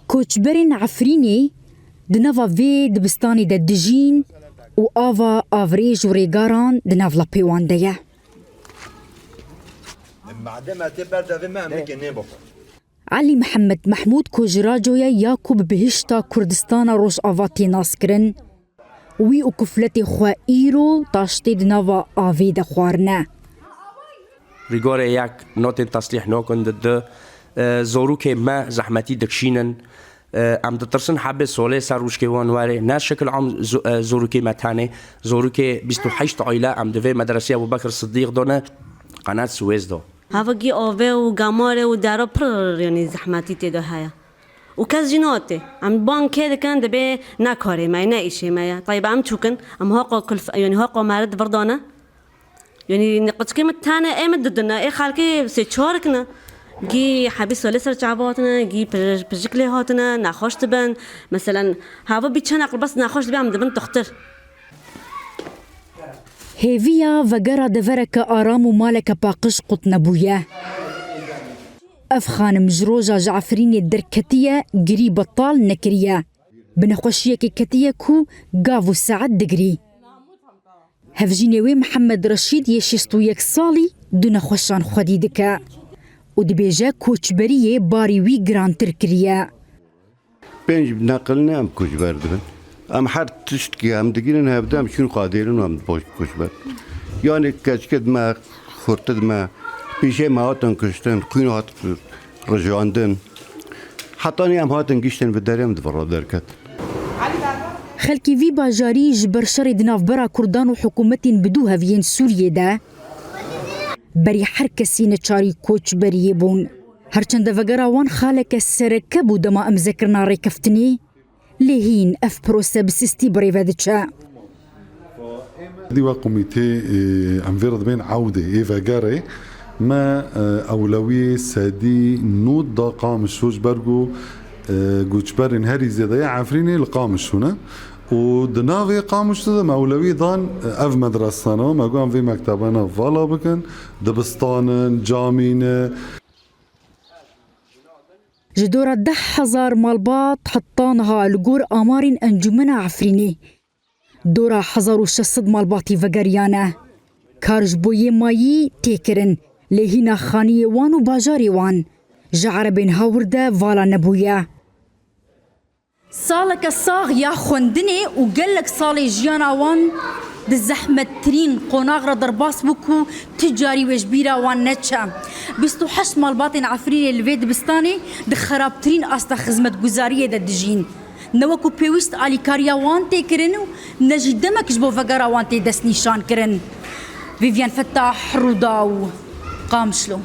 کوچبرین عفرینی دنوا وی دبستانی د دجین و آوا آوریج و ریگاران دناو لپیوانده علی محمد محمود کوجراجویا یاکوب بهشتا کردستان روش آواتی ناسکرن وی او کفلت خواه ایرو تاشتی دنوا آوی دخوارنه ریگار یک نوت تصلیح نکن ده زوروک ما زحمتی دکشینن ام دترسن حب سوله سروش که وانواره نه شکل عام زوروک متانه زوروک 28 عائله ام دوی مدرسه ابوبکر صدیق دونه قناه سوئز دو هاوگی آوه و گاماره و دارا پر یعنی زحمتی تیده هیا و کس جناته ام بانک كده كان دبي ناكوري ما يناقش ما طيب ام تشوكن ام هاقو كل يعني هاقو مارد بردانه يعني نقص كلمة تانا ايه مددنا ايه خالكي سيتشاركنا جي حبيس ولسر تعباتنا جي بجكلي هاتنا ناخوش تبن مثلا هاو بيتشان اقل بس ناخوش تبن عم دبن تختر هيفيا وگرا دورك آرام و مالك باقش قط نبويا أفخان مجروجة جعفرين الدركتية قري بطال نكرية بنخوشية كتية كو قافو ساعد دقري هفجينيوي محمد رشيد يشيستو يك صالي دون خوشان خديدكا ودبيجا كوچبرية باري وي جران تركريا بنج نقلنا ام كوچبر دبن ام هر تشتكي هم دقيرن هبدام شون قادرين وام باش كوچبر يعني كشكد ما خورتد ما بيشي ما هاتن كشتن قين هات رجاندن حتى ني ام هاتن گشتن بدريم دفر دركت خلكي في باجاري جبر شرد نافبرا كردان وحكومتين بدوها فين سوريا دا بري حركسي نچاري كوچبري بون هرچند وگرا وان خالك السركب ودما ام ذكرنا ريكفتني لهين اف بروسا بسيستي بريفادتشا دي وقوميتي ام فيرد بين عودة ايفا جاري ما أولوية سادي نود دا قامش وش برجو جوجبرين هاري زيادة عفريني القامش هنا ودناوي قامش ده ما أولوية ضان أف مدرسنا ما قام في مكتبنا فالا بكن دبستان جامين جدورة 10,000 مالبات حطانها لجور آمار أنجمنا عفريني دورة 1600 مالباتي وگريانة كارج بوي مايي تيكرن لهنا خاني وان و باجاري وان جعر بين هاورده فالا نبويا صالك الصاغ يا خوندني وقالك صالي جيانا وان دزحمة ترين قناغرة درباس بكو تجاري وجبيرا وان نتشا بستو حش مالباطن عفريني الفيد بستاني دخراب ترين أستا خزمة جزارية دا دجين نوكو بيوست علي كاريا وان تيكرنو نجي دمك جبو فقرا وان تي دس نيشان كرن فيفيان فتاح روداو قامشلو